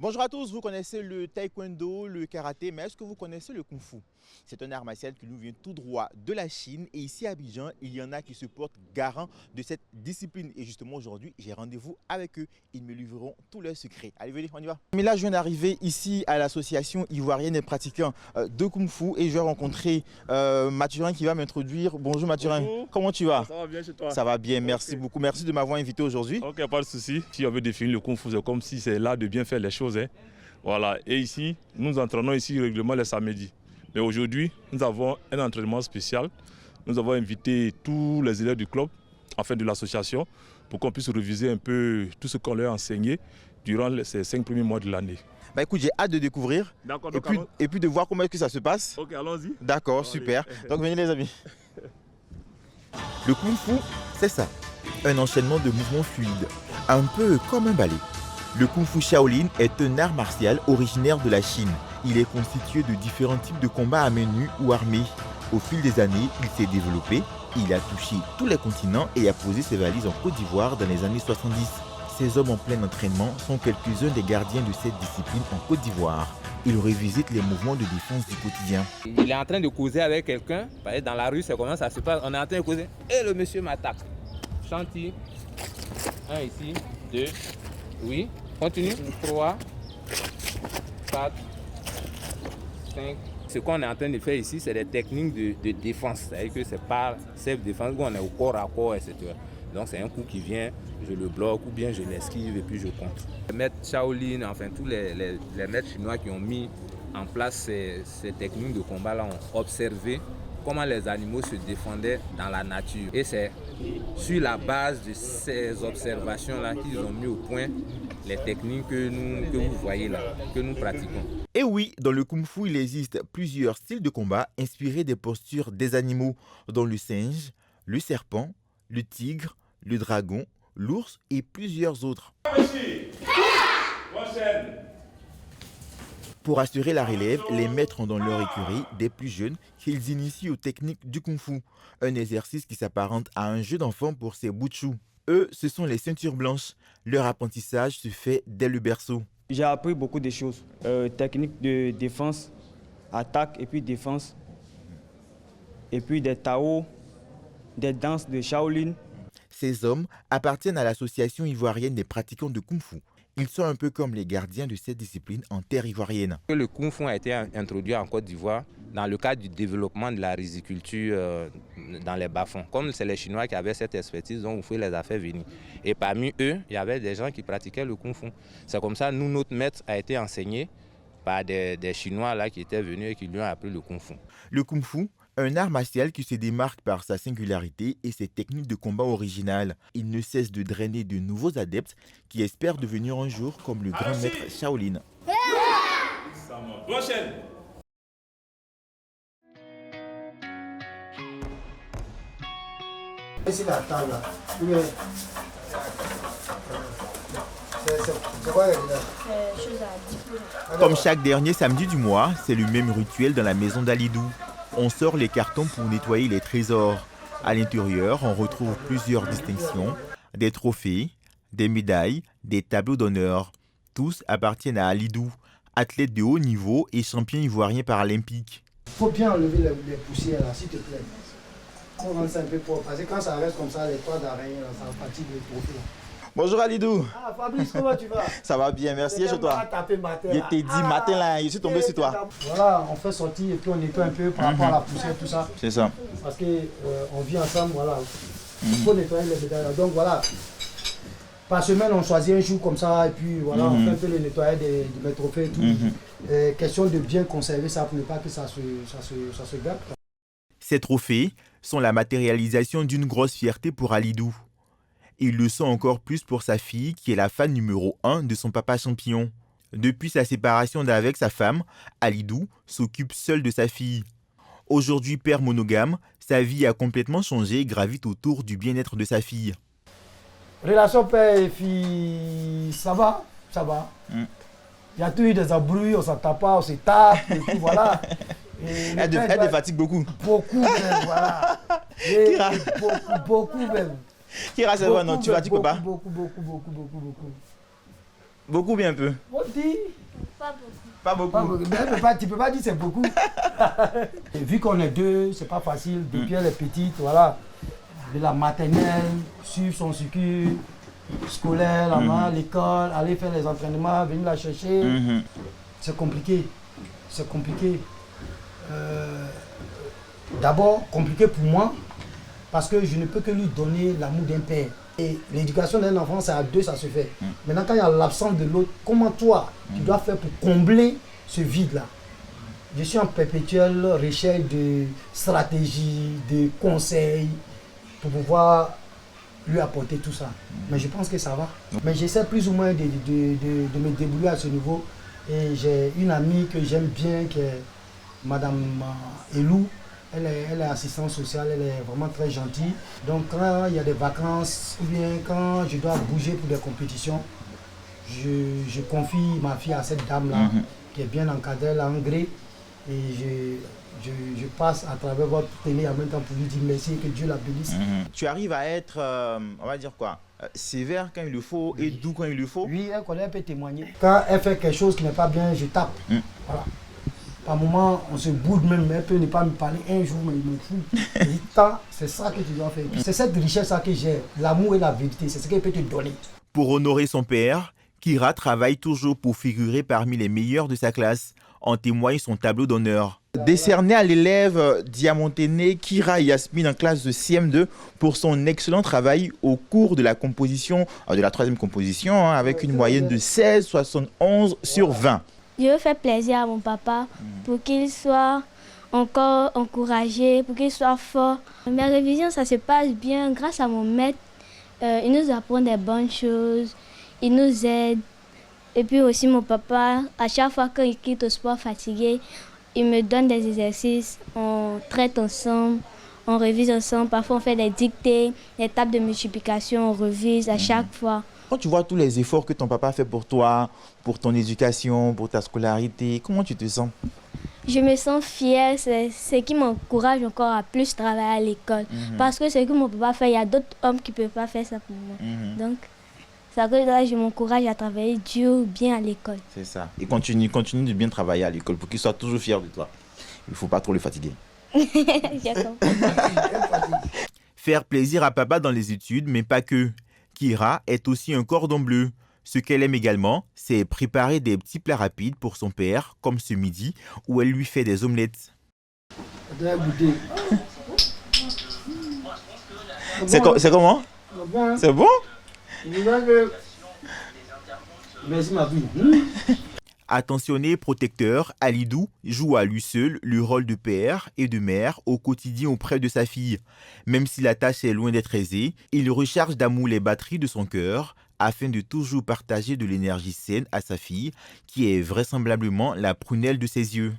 Bonjour à tous, vous connaissez le taekwondo, le karaté, mais est-ce que vous connaissez le kung-fu? C'est un art martial qui nous vient tout droit de la Chine et ici à Abidjan, il y en a qui se portent garant de cette discipline. Et justement aujourd'hui, j'ai rendez-vous avec eux. Ils me livreront tous leurs secrets. Allez, venez, on y va. Mais là, je viens d'arriver ici à l'association ivoirienne des pratiquants de kung-fu et je vais rencontrer Mathurin qui va m'introduire. Bonjour Mathurin, bonjour. Comment tu vas? Ça va bien chez toi? Ça va bien, merci beaucoup. Merci de m'avoir invité aujourd'hui. Ok, pas de souci. Si on veut définir le kung-fu, c'est comme si c'est l'art de bien faire les choses. Voilà. Et ici, nous entraînons ici régulièrement les samedis. Mais aujourd'hui, nous avons un entraînement spécial. Nous avons invité tous les élèves du club, enfin de l'association, pour qu'on puisse réviser un peu tout ce qu'on leur a enseigné durant ces 5 premiers mois de l'année. Bah écoute, j'ai hâte de découvrir et puis de voir comment est-ce que ça se passe. Ok, allons-y. D'accord, super. Donc venez les amis. Le kung-fu, c'est ça. Un enchaînement de mouvements fluides, un peu comme un ballet. Le kung-fu Shaolin est un art martial originaire de la Chine. Il est constitué de différents types de combats à main nue ou armés. Au fil des années, il s'est développé, il a touché tous les continents et a posé ses valises en Côte d'Ivoire dans les années 70. Ces hommes en plein entraînement sont quelques-uns des gardiens de cette discipline en Côte d'Ivoire. Ils revisitent les mouvements de défense du quotidien. Il est en train de causer avec quelqu'un. Dans la rue, c'est comment ça se passe. On est en train de causer et le monsieur m'attaque. Chantier. 1 ici, 2, oui. Continue. 3, 4, 5. Ce qu'on est en train de faire ici, c'est des techniques de défense. C'est-à-dire que c'est pas self-défense où on est au corps à corps, etc. Donc c'est un coup qui vient, je le bloque ou bien je l'esquive et puis je contre. Les maîtres Shaolin, enfin tous les maîtres chinois qui ont mis en place ces techniques de combat-là ont observé comment les animaux se défendaient dans la nature. Et c'est sur la base de ces observations-là qu'ils ont mis au point les techniques que vous voyez là, que nous pratiquons. Et oui, dans le kung-fu, il existe plusieurs styles de combat inspirés des postures des animaux, dont le singe, le serpent, le tigre, le dragon, l'ours et plusieurs autres. Pour assurer la relève, les maîtres ont dans leur écurie des plus jeunes qu'ils initient aux techniques du kung-fu, un exercice qui s'apparente à un jeu d'enfant pour ces bouchous. Eux, ce sont les ceintures blanches. Leur apprentissage se fait dès le berceau. J'ai appris beaucoup de choses, techniques de défense, attaque et puis défense, et puis des Tao, des danses de Shaolin. Ces hommes appartiennent à l'association ivoirienne des pratiquants de kung-fu. Ils sont un peu comme les gardiens de cette discipline en terre ivoirienne. Le kung-fu a été introduit en Côte d'Ivoire dans le cadre du développement de la riziculture dans les bas-fonds. Comme c'est les Chinois qui avaient cette expertise, donc il faut les a fait venir. Et parmi eux, il y avait des gens qui pratiquaient le kung-fu. C'est comme ça, notre maître a été enseigné par des Chinois là, qui étaient venus et qui lui ont appris le kung-fu. Le kung-fu, un art martial qui se démarque par sa singularité et ses techniques de combat originales. Il ne cesse de drainer de nouveaux adeptes qui espèrent devenir un jour comme le grand maître Shaolin. Prochaine. C'est la table là. C'est quoi Comme chaque dernier samedi du mois, c'est le même rituel dans la maison d'Alidou. On sort les cartons pour nettoyer les trésors. À l'intérieur, on retrouve plusieurs distinctions, des trophées, des médailles, des tableaux d'honneur. Tous appartiennent à Alidou, athlète de haut niveau et champion ivoirien paralympique. Il faut bien enlever les poussières là, s'il te plaît. On rend ça un peu propre. Parce que quand ça reste comme ça, les toits d'araignée, ça fatigue les trophées là. Bonjour Alidou. Ah Fabrice, comment tu vas? Ça va bien, merci. Et chez toi? Je t'ai dit matin là, je suis tombé sur toi. Voilà, on fait sortir et puis on nettoie un peu par rapport à la poussière, tout ça. C'est ça. Parce qu'on vit ensemble, voilà. Il faut nettoyer les médailles. Donc voilà, par semaine on choisit un jour comme ça et puis voilà, on fait un peu le nettoyage de mes trophées et tout. Question de bien conserver ça pour ne pas que ça se gâte. Ces trophées sont la matérialisation d'une grosse fierté pour Alidou. Il le sent encore plus pour sa fille qui est la fan numéro 1 de son papa champion. Depuis sa séparation d'avec sa femme, Alidou s'occupe seul de sa fille. Aujourd'hui père monogame, sa vie a complètement changé et gravite autour du bien-être de sa fille. Relation père et fille, ça va, ça va. Il y a toujours eu des embrouilles, on s'entend pas, on se tape, et puis voilà. Elle te fatigue beaucoup. Beaucoup même, voilà. Beaucoup même. Kira, c'est vrai, non, tu fatigues pas? Beaucoup. Beaucoup ou bien peu? On dit. Pas beaucoup. Pas beaucoup. Pas beaucoup. Mais tu peux pas dire c'est beaucoup. Et vu qu'on est deux, c'est pas facile. Depuis elle est petite, voilà. De la maternelle, suivre son circuit scolaire, là-bas, l'école, aller faire les entraînements, venir la chercher. C'est compliqué. C'est compliqué. D'abord, compliqué pour moi, parce que je ne peux que lui donner l'amour d'un père. Et l'éducation d'un enfant, c'est à deux, ça se fait. Maintenant, quand il y a l'absence de l'autre, comment toi, tu dois faire pour combler ce vide-là? Je suis en perpétuelle recherche de stratégies, de conseils, pour pouvoir lui apporter tout ça. Mais je pense que ça va. Mais j'essaie plus ou moins de me débrouiller à ce niveau. Et j'ai une amie que j'aime bien, qui est Madame Elou. Elle est assistante sociale, elle est vraiment très gentille. Donc quand il y a des vacances ou bien quand je dois bouger pour des compétitions, je confie ma fille à cette dame-là qui est bien encadrée, elle a un gré. Et je passe à travers votre télé en même temps pour lui dire merci et que Dieu la bénisse. Tu arrives à être, on va dire quoi, sévère quand il le faut et doux quand il le faut? Oui, elle peut témoigner. Quand elle fait quelque chose qui n'est pas bien, je tape. Voilà. Par moment, on se boude même, elle peut ne pas me parler un jour, mais il me fout. Je dis, c'est ça que tu dois faire. C'est cette richesse-là que j'ai, l'amour et la vérité, c'est ce qu'elle peut te donner. Pour honorer son père, Kira travaille toujours pour figurer parmi les meilleurs de sa classe. En témoigne son tableau d'honneur. Décerné à l'élève diamanténée Kira Yasmine en classe de CM2 pour son excellent travail au cours de la composition, de la troisième composition, avec une moyenne de 16,71 sur 20. Je veux faire plaisir à mon papa pour qu'il soit encore encouragé, pour qu'il soit fort. Mes révisions, ça se passe bien grâce à mon maître. Il nous apprend des bonnes choses, il nous aide. Et puis aussi mon papa, à chaque fois qu'il quitte au sport fatigué, il me donne des exercices, on traite ensemble, on révise ensemble. Parfois on fait des dictées, des tables de multiplication, on révise à chaque fois. Quand tu vois tous les efforts que ton papa fait pour toi, pour ton éducation, pour ta scolarité, comment tu te sens? Je me sens fière, c'est ce qui m'encourage encore à plus travailler à l'école. Parce que ce que mon papa fait, il y a d'autres hommes qui ne peuvent pas faire ça pour moi. Donc, ça que là, je m'encourage à travailler dur, bien à l'école. C'est ça. Et continue de bien travailler à l'école pour qu'il soit toujours fier de toi. Il ne faut pas trop le fatiguer. J'ai compris. Faire plaisir à papa dans les études, mais pas que. Kira est aussi un cordon bleu. Ce qu'elle aime également, c'est préparer des petits plats rapides pour son père, comme ce midi, où elle lui fait des omelettes. C'est comment? C'est bon? Merci ma fille. Attentionné, protecteur, Alidou joue à lui seul le rôle de père et de mère au quotidien auprès de sa fille. Même si la tâche est loin d'être aisée, il recharge d'amour les batteries de son cœur afin de toujours partager de l'énergie saine à sa fille, qui est vraisemblablement la prunelle de ses yeux.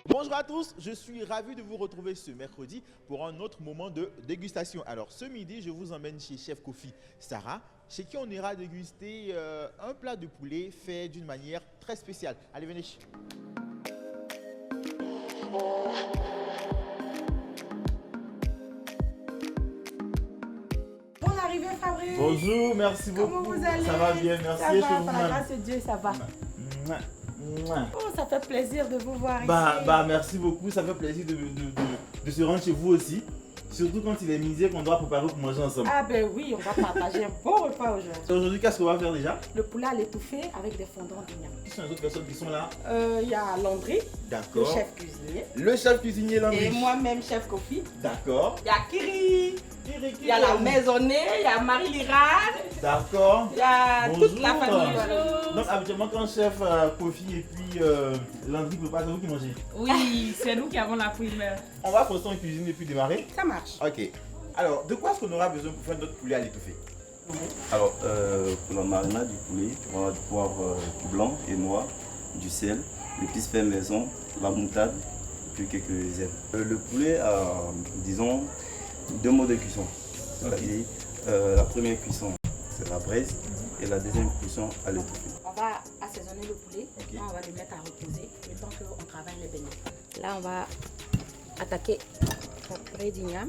Bonjour à tous, je suis ravi de vous retrouver ce mercredi pour un autre moment de dégustation. Alors ce midi, je vous emmène chez Chef Kofi Sarah, chez qui on ira déguster un plat de poulet fait d'une manière très spéciale. Allez, venez. Bonne arrivée Fabrice. Bonjour, merci beaucoup. Comment vous allez? Ça va bien, merci. Ça va, par la grâce de Dieu, ça va. Mouah. Oh, ça fait plaisir de vous voir ici. Merci beaucoup, ça fait plaisir de se rendre chez vous aussi. Surtout quand il est midi et qu'on doit préparer pour manger ensemble. Ah ben oui, on va partager un bon repas aujourd'hui. Aujourd'hui, qu'est-ce qu'on va faire déjà? Le poulet à l'étouffé avec des fondants d'igname. Qui sont les autres personnes qui sont là? Il y a Landry, le D'accord. chef cuisinier. Le chef cuisinier Landry. Et moi-même, chef Kofi. D'accord. Il y a Kiri. Il y a la maisonnée, il y a Marie Lirane. D'accord. Il y a toute la famille. Donc habituellement quand chef Kofi et puis Landry prépare, c'est vous qui mangez? Oui, c'est nous qui avons la primeur. On va poster en cuisine et puis démarrer? Ça marche. Ok. Alors, de quoi est-ce qu'on aura besoin pour faire notre poulet à l'étouffée? Alors, pour la marinade du poulet, tu auras du poivre blanc et noir, du sel, l'épice fait maison, la moutarde, et puis quelques herbes. Le poulet a, disons, 2 modes de cuisson. C'est-à-dire, la première cuisson, c'est la braise, et la deuxième cuisson à l'étouffée. On va assaisonner le poulet. Là, on va le mettre à reposer le temps qu'on travaille les beignets. Là, on va attaquer notre purée d'igname.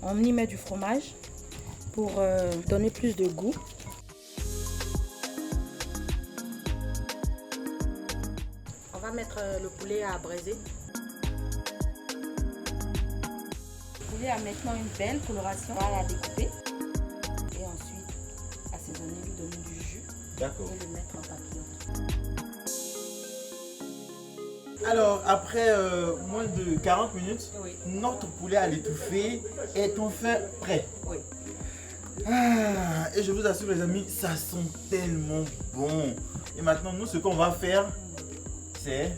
On y met du fromage pour donner plus de goût. mettre le poulet à braiser. Le poulet a maintenant une belle coloration. On va la découper. Et ensuite, assaisonner, lui donner du jus. D'accord. Et le mettre en papillon. Alors, après moins de 40 minutes, Oui. notre poulet à l'étouffée est enfin prêt. Oui. Ah, et je vous assure les amis, ça sent tellement bon. Et maintenant, nous, ce qu'on va faire, c'est...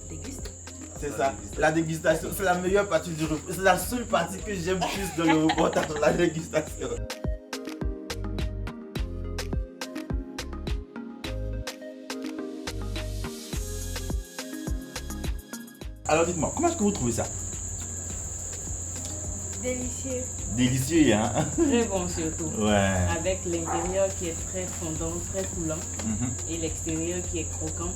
Déguste. C'est ça, la dégustation. C'est la meilleure partie du repas. C'est la seule partie que j'aime plus dans le reportage, la dégustation. Alors dites-moi, comment est-ce que vous trouvez ça? Délicieux. Délicieux, hein? Très bon surtout. Ouais. Avec l'intérieur qui est très fondant, très coulant et l'extérieur qui est croquant.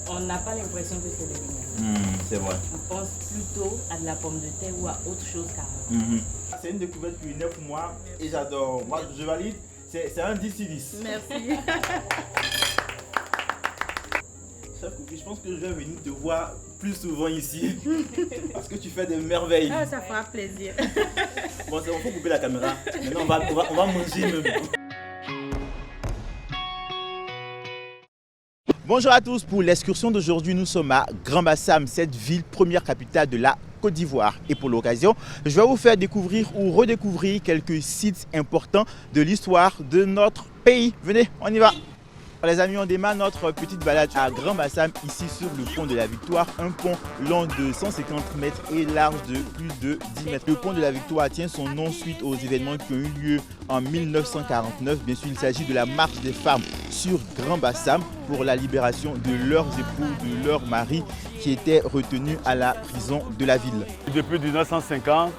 On n'a pas l'impression que c'est de l'ignac. C'est vrai. On pense plutôt à de la pomme de terre ou à autre chose carrément. C'est une découverte culinaire pour moi et j'adore. Moi, je valide. C'est un 10 sur 10. Merci. Chef Cookie, je pense que je vais venir te voir plus souvent ici parce que tu fais des merveilles. Ah, ça fera plaisir. Bon, c'est bon, faut couper la caméra. Maintenant, on va manger même. Bonjour à tous, pour l'excursion d'aujourd'hui, nous sommes à Grand-Bassam, cette ville première capitale de la Côte d'Ivoire. Et pour l'occasion, je vais vous faire découvrir ou redécouvrir quelques sites importants de l'histoire de notre pays. Venez, on y va. Les amis, on démarre notre petite balade à Grand-Bassam, ici sur le pont de la Victoire, un pont long de 150 mètres et large de plus de 10 mètres. Le pont de la Victoire tient son nom suite aux événements qui ont eu lieu en 1949. Bien sûr, il s'agit de la marche des femmes sur Grand-Bassam pour la libération de leurs époux, de leurs maris qui étaient retenus à la prison de la ville. Depuis 1950,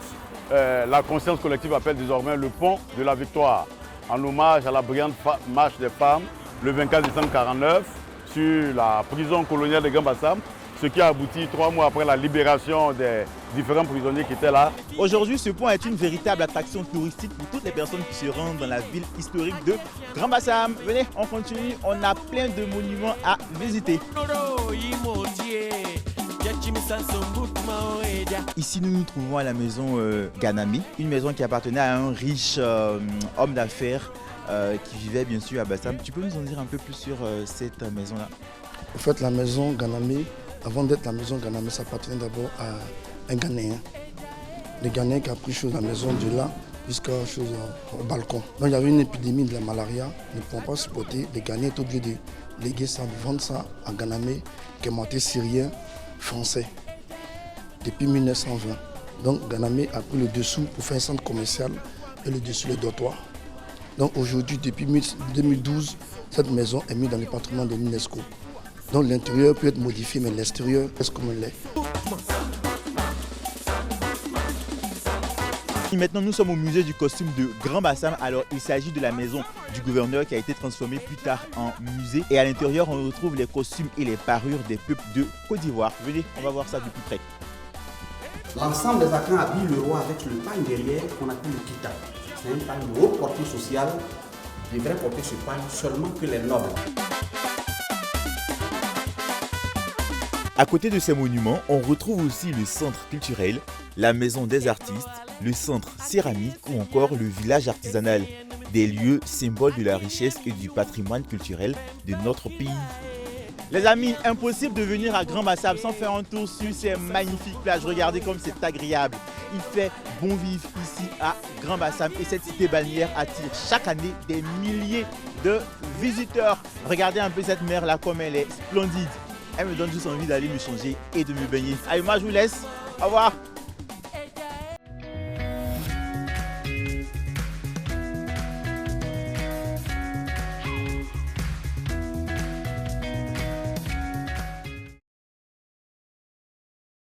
la conscience collective appelle désormais le pont de la Victoire, en hommage à la brillante marche des femmes le 24 décembre 1949 sur la prison coloniale de Grand-Bassam, ce qui a abouti 3 mois après la libération des différents prisonniers qui étaient là. Aujourd'hui, ce pont est une véritable attraction touristique pour toutes les personnes qui se rendent dans la ville historique de Grand-Bassam. Venez, on continue, on a plein de monuments à visiter. Ici, nous nous trouvons à la maison Ganami, une maison qui appartenait à un riche homme d'affaires qui vivait bien sûr à Bassam. Tu peux nous en dire un peu plus sur cette maison-là? En fait, la maison Ganami, avant d'être la maison Ganami, ça appartenait d'abord à un Ghanéen. Le Ghanéen qui a pris chose à la maison de là jusqu'à chose au balcon. Donc il y avait une épidémie de la malaria, ne pouvant pas supporter. Les Ghanéens étaient obligés de léguer ça, de vendre ça à Ganami, qui est monté syrien, français, depuis 1920. Donc Ganami a pris le dessous pour faire un centre commercial et le dessus le dortoir. Donc aujourd'hui, depuis 2012, cette maison est mise dans le patrimoine de l'UNESCO. Donc l'intérieur peut être modifié, mais l'extérieur reste comme elle est. Maintenant, nous sommes au musée du costume de Grand-Bassam. Alors, il s'agit de la maison du gouverneur qui a été transformée plus tard en musée. Et à l'intérieur, on retrouve les costumes et les parures des peuples de Côte d'Ivoire. Venez, on va voir ça de plus près. L'ensemble des acquins habillent le roi avec le pagne derrière qu'on appelle le kita. C'est un pagne de haute portée sociale. Devraient porter ce pagne seulement que les nobles. À côté de ces monuments, on retrouve aussi le centre culturel, la maison des artistes, le centre céramique ou encore le village artisanal, des lieux symboles de la richesse et du patrimoine culturel de notre pays. Les amis, impossible de venir à Grand-Bassam sans faire un tour sur ces magnifiques plages. Regardez comme c'est agréable. Il fait bon vivre ici à Grand-Bassam et cette cité balnéaire attire chaque année des milliers de visiteurs. Regardez un peu cette mer là comme elle est splendide. Elle me donne juste envie d'aller me changer et de me baigner. Allez, moi je vous laisse. Au revoir.